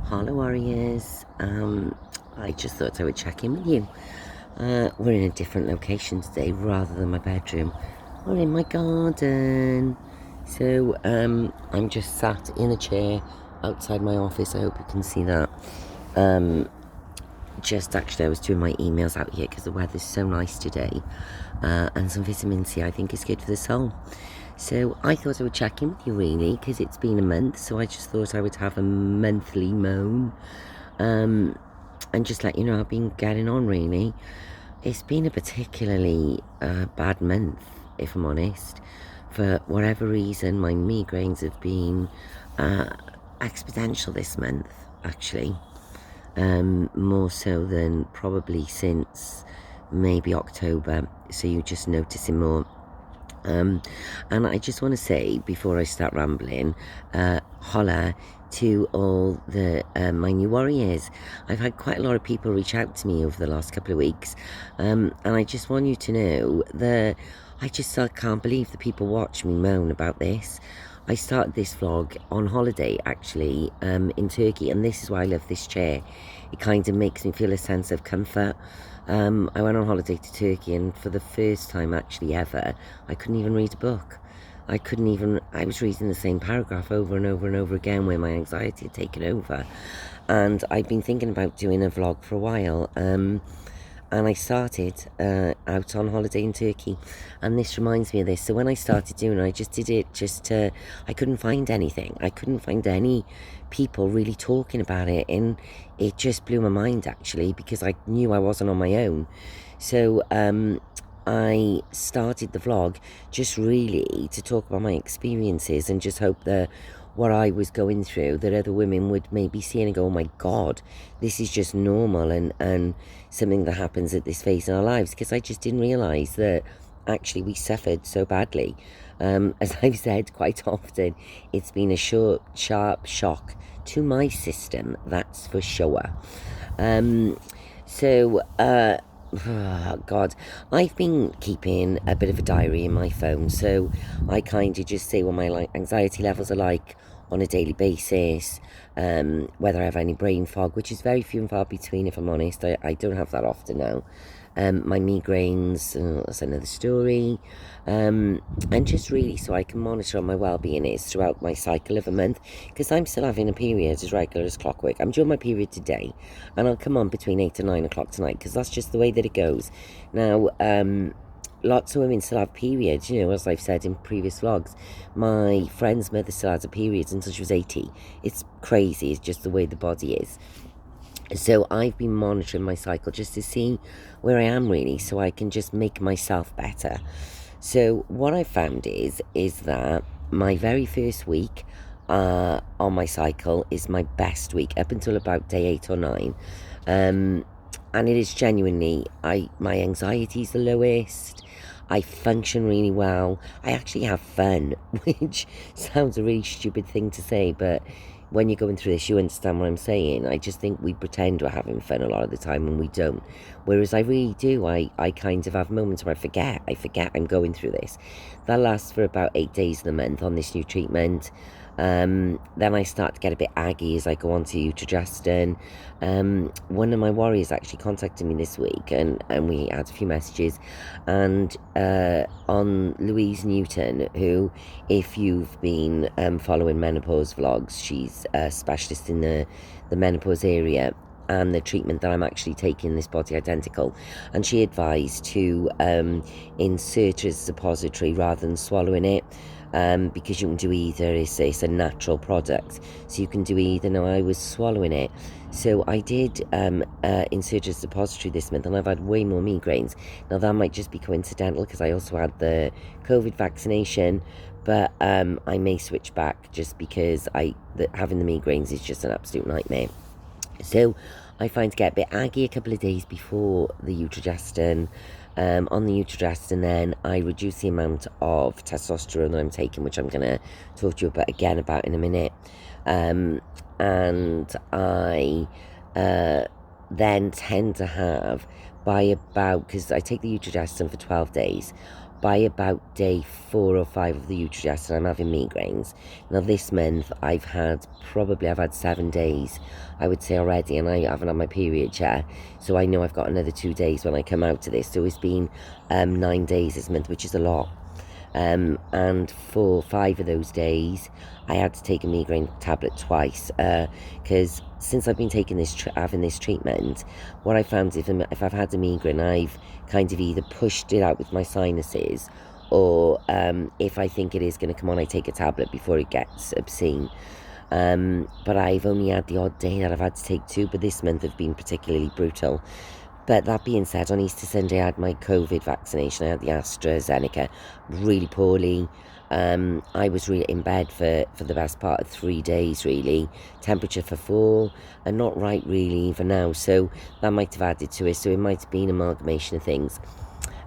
Holla Warriors. I just thought I would check in with you. We're in a different location today rather than my bedroom. We're in my garden. So I'm just sat in a chair outside my office. I hope you can see that. Just actually, I was doing my emails out here because the weather's so nice today. And some vitamin C I think is good for the soul. So I thought I would check in with you really because it's been a month. So I just thought I would have a monthly moan. And just let you know I've been getting on really. It's been a particularly bad month, if I'm honest. For whatever reason, my migraines have been exponential this month, actually. More so than probably since maybe October. So you're just noticing more. And I just want to say, before I start rambling, holla to all the my new warriors. I've had quite a lot of people reach out to me over the last couple of weeks, and I just want you to know that I just can't believe the people watch me moan about this. I started this vlog on holiday, actually, in Turkey, and this is why I love this chair. It kind of makes me feel a sense of comfort. I went on holiday to Turkey, and for the first time actually ever, I couldn't even read a book. I was reading the same paragraph over and over and over again where my anxiety had taken over. And I'd been thinking about doing a vlog for a while. And I started out on holiday in Turkey, and this reminds me of this. So when I started doing it, I just did it I couldn't find anything. I couldn't find any people really talking about it, and it just blew my mind actually, because I knew I wasn't on my own. So I started the vlog just really to talk about my experiences and just hope that what I was going through, that other women would maybe see and go, oh my God, this is just normal and something that happens at this phase in our lives. Because I just didn't realise that actually we suffered so badly. As I've said quite often, it's been a short, sharp shock to my system, that's for sure. So, oh God, I've been keeping a bit of a diary in my phone, so I kind of just say what my anxiety levels are like on a daily basis, whether I have any brain fog, which is very few and far between, if I'm honest. I don't have that often now. My migraines, that's another story. And just really so I can monitor what my well-being is throughout my cycle of a month, because I'm still having a period as regular as clockwork. I'm due my period today, and I'll come on between 8 and 9 o'clock tonight, because that's just the way that it goes. Now, lots of women still have periods, you know, as I've said in previous vlogs. My friend's mother still has a period until she was 80. It's crazy, it's just the way the body is. So I've been monitoring my cycle just to see where I am really, so I can just make myself better. So what I found is that my very first week on my cycle is my best week up until about day 8 or 9. And it is genuinely, my anxiety is the lowest. I function really well. I actually have fun, which sounds a really stupid thing to say, but when you're going through this, you understand what I'm saying. I just think we pretend we're having fun a lot of the time and we don't. Whereas I really do. I kind of have moments where I forget I'm going through this. That lasts for about 8 days of the month on this new treatment. Then I start to get a bit aggy as I go on to Diaz-Sutton. One of my warriors actually contacted me this week, and we had a few messages. And on Louise Newton, who, if you've been following Menopause vlogs, she's a specialist in the menopause area and the treatment that I'm actually taking, this Body Identical, and she advised to insert as a suppository rather than swallowing it, because you can do either. It's a natural product, so you can do either. Now I was swallowing it, so I did insert as a suppository this month, and I've had way more migraines. Now that might just be coincidental because I also had the COVID vaccination, but I may switch back just because having the migraines is just an absolute nightmare. So I find to get a bit aggy a couple of days before the Diaz-Sutton. On the Diaz-Sutton, then I reduce the amount of testosterone that I'm taking, which I'm going to talk to you about in a minute. And I then tend to have, by about, because I take the Diaz-Sutton for 12 days, by about day 4 or 5 of the Diaz-Sutton, I'm having migraines. Now this month I've had 7 days, I would say already, and I haven't had my period yet. So I know I've got another 2 days when I come out of this. So it's been 9 days this month, which is a lot. And for 5 of those days, I had to take a migraine tablet twice, because since I've been taking having this treatment, what I found is if I've had a migraine, I've kind of either pushed it out with my sinuses, or if I think it is going to come on, I take a tablet before it gets obscene. But I've only had the odd day that I've had to take 2, but this month have been particularly brutal. But that being said, on Easter Sunday I had my COVID vaccination. I had the AstraZeneca, really poorly. I was really in bed for the best part of 3 days, really. Temperature for 4, and not right really for now. So that might have added to it. So it might have been an amalgamation of things.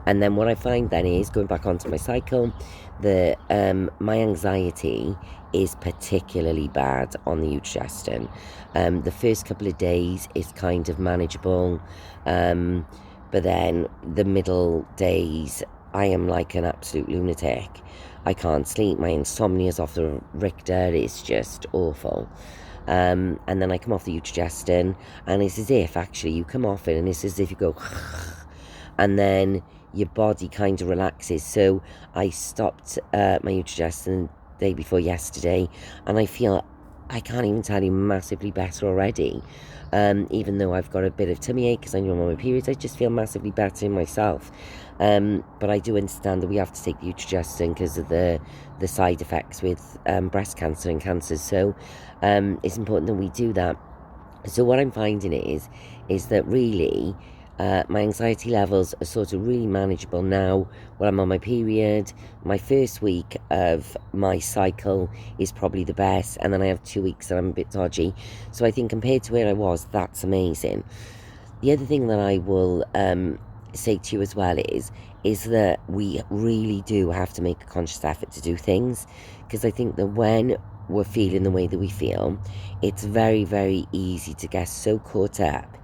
And then what I find then is, going back onto my cycle, my anxiety is particularly bad on the Diaz-Sutton. The first couple of days is kind of manageable, but then the middle days, I am like an absolute lunatic. I can't sleep. My insomnia is off the Richter. It's just awful. And then I come off the Diaz-Sutton, and it's as if actually you come off it, and it's as if you go, and then your body kind of relaxes. So I stopped my Diaz-Sutton the day before yesterday, and I feel, I can't even tell you, massively better already. Even though I've got a bit of tummy ache because I know I'm on my period, I just feel massively better in myself. But I do understand that we have to take the Diaz-Sutton because of the side effects with breast cancer and cancers. So it's important that we do that. So what I'm finding is that really my anxiety levels are sort of really manageable now when I'm on my period. My first week of my cycle is probably the best, and then I have 2 weeks that I'm a bit dodgy. So I think compared to where I was, that's amazing. The other thing that I will say to you as well is that we really do have to make a conscious effort to do things, because I think that when we're feeling the way that we feel, it's very, very easy to get so caught up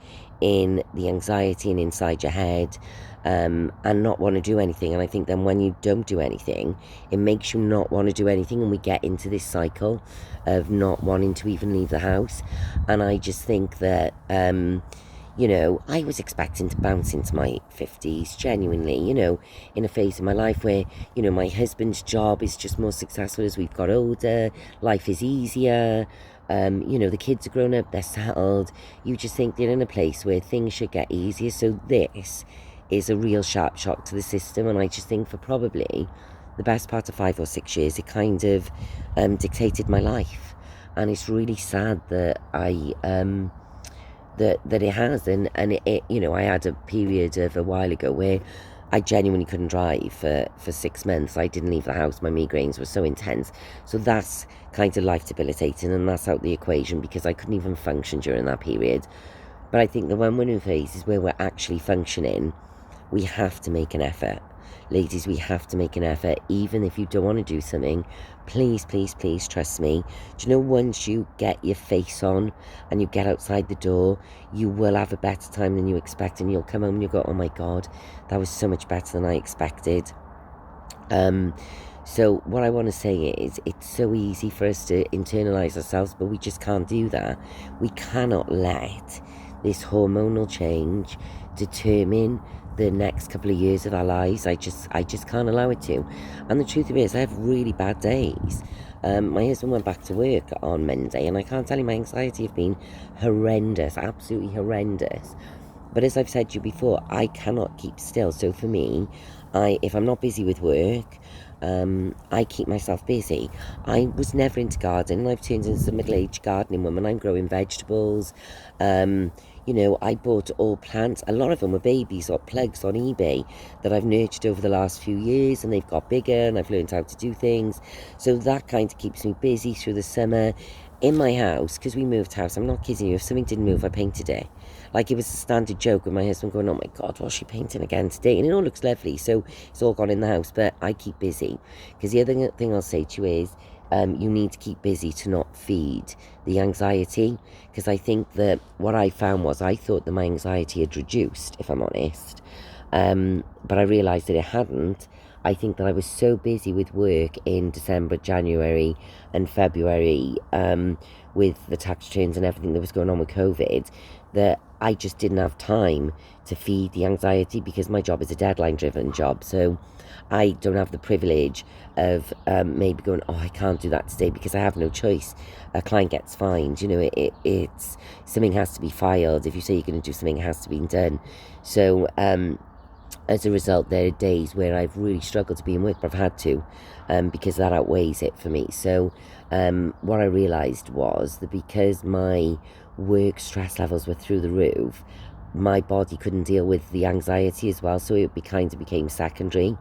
in the anxiety and inside your head, and not want to do anything. And I think then when you don't do anything, it makes you not want to do anything, and we get into this cycle of not wanting to even leave the house. And I just think that I was expecting to bounce into my 50s, genuinely, in a phase of my life where, my husband's job is just more successful as we've got older, life is easier, the kids are grown up, they're settled. You just think they're in a place where things should get easier. So this is a real sharp shock to the system, and I just think for probably the best part of 5 or 6 years, it kind of dictated my life. And it's really sad that that it has, and it I had a period of a while ago where I genuinely couldn't drive for 6 months. I didn't leave the house. My migraines were so intense. So that's kind of life debilitating, and that's out the equation because I couldn't even function during that period. But I think that when we're in phases where we're actually functioning, we have to make an effort. Ladies, we have to make an effort. Even if you don't want to do something, please, please, please trust me. Do you know, once you get your face on and you get outside the door, you will have a better time than you expect, and you'll come home and you'll go, oh my God, that was so much better than I expected. So what I want to say is, it's so easy for us to internalize ourselves, but we just can't do that. We cannot let this hormonal change determine the next couple of years of our lives. I just can't allow it to. And the truth of it is, I have really bad days. My husband went back to work on Monday, and I can't tell you, my anxiety has been horrendous, absolutely horrendous. But as I've said to you before, I cannot keep still. So for me, if I'm not busy with work, I keep myself busy. I was never into gardening. I've turned into a middle-aged gardening woman. I'm growing vegetables. I bought all plants. A lot of them were babies or plugs on eBay that I've nurtured over the last few years, and they've got bigger, and I've learned how to do things. So that kind of keeps me busy through the summer. In my house, because we moved house, I'm not kidding you, if something didn't move, I painted it. Like, it was a standard joke with my husband going, oh my God, what's she painting again today? And it all looks lovely, so it's all gone in the house, but I keep busy. Because the other thing I'll say to you is, you need to keep busy to not feed the anxiety. Because I think that what I found was, I thought that my anxiety had reduced, if I'm honest. But I realised that it hadn't. I think that I was so busy with work in December, January and February, with the tax returns and everything that was going on with COVID, that I just didn't have time to feed the anxiety, because my job is a deadline driven job. So I don't have the privilege of maybe going, oh, I can't do that today because I have no choice. A client gets fined, it's something has to be filed. If you say you're going to do something, it has to be done. So as a result, there are days where I've really struggled to be in work, but I've had to, because that outweighs it for me. So what I realised was that because my work stress levels were through the roof, my body couldn't deal with the anxiety as well, so it became secondary.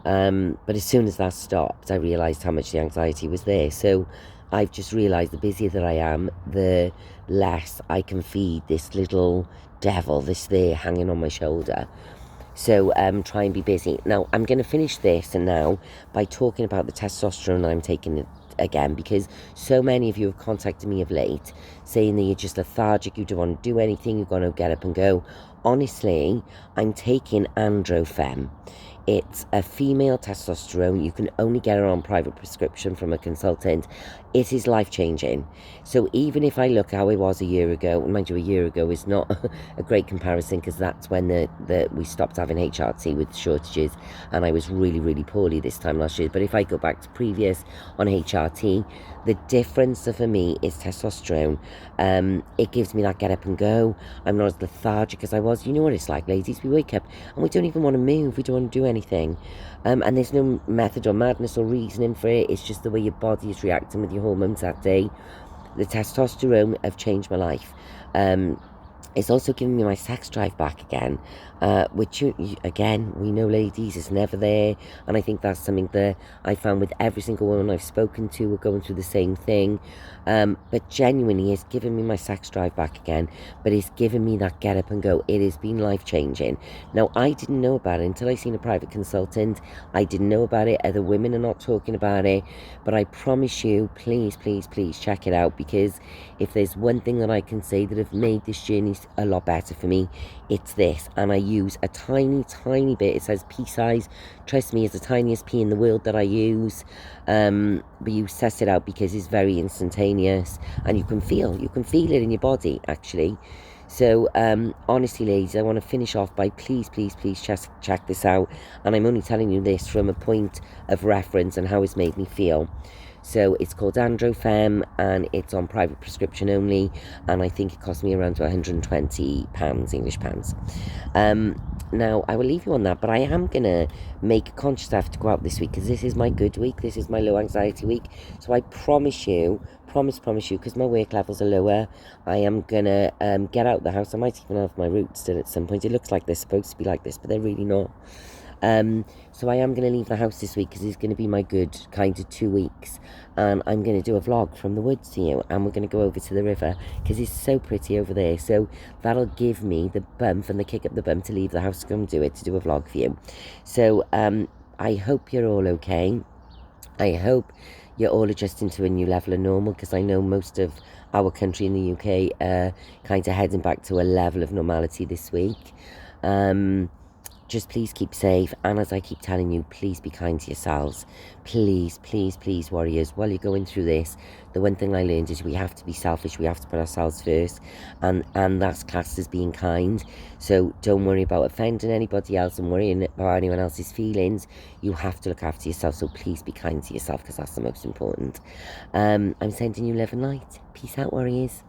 But as soon as that stopped, I realised how much the anxiety was there. So I've just realised the busier that I am, the less I can feed this little devil, this there hanging on my shoulder. So try and be busy. Now, I'm going to finish this and now by talking about the testosterone I'm taking again, because so many of you have contacted me of late saying that you're just lethargic, you don't want to do anything, you're going to get up and go. Honestly, I'm taking Androfem. It's a female testosterone. You can only get it on private prescription from a consultant. It is life-changing. So even if I look how it was a year ago, and mind you, a year ago is not a great comparison, because that's when we stopped having HRT with shortages, and I was really, really poorly this time last year. But if I go back to previous on HRT, the difference for me is testosterone. It gives me that get up and go. I'm not as lethargic as I was. You know what it's like, ladies. We wake up and we don't even want to move. We don't want to do anything. And there's no method or madness or reasoning for it. It's just the way your body is reacting with your hormones that day. The testosterone have changed my life. It's also giving me my sex drive back again, which, again, we know, ladies, is never there. And I think that's something that I found with every single woman I've spoken to, we're going through the same thing. But genuinely, it's given me my sex drive back again. But it's given me that get up and go. It has been life-changing. Now, I didn't know about it until I seen a private consultant. I didn't know about it. Other women are not talking about it. But I promise you, please, please, please check it out. Because if there's one thing that I can say that have made this journey a lot better for me, it's this. And I use a tiny, tiny bit. It says pea size. Trust me, it's the tiniest pea in the world that I use. But you suss it out because it's very instantaneous, and you can feel it in your body, actually. So honestly, ladies, I want to finish off by please, please, please check this out. And I'm only telling you this from a point of reference and how it's made me feel. So it's called Androfem, and it's on private prescription only, and I think it cost me around £120 English pounds. Now I will leave you on that, but I am gonna make a conscious effort to go out this week, because this is my good week, this is my low anxiety week. So I promise you, because my work levels are lower, I am gonna get out the house. I might even have my roots done at some point. It looks like they're supposed to be like this, but they're really not. So I am going to leave the house this week, because it's going to be my good kind of 2 weeks, and I'm going to do a vlog from the woods to you, and we're going to go over to the river, because it's so pretty over there. So that'll give me the bump and the kick up the bum to leave the house to come do it, to do a vlog for you. So I hope you're all okay. I hope you're all adjusting to a new level of normal, because I know most of our country in the UK are kind of heading back to a level of normality this week. Just please keep safe, and as I keep telling you, please be kind to yourselves. Please, please, please, warriors, while you're going through this, the one thing I learned is we have to be selfish, we have to put ourselves first, and that's classed as being kind. So don't worry about offending anybody else and worrying about anyone else's feelings. You have to look after yourself, so please be kind to yourself, because that's the most important. I'm sending you love and light. Peace out, warriors.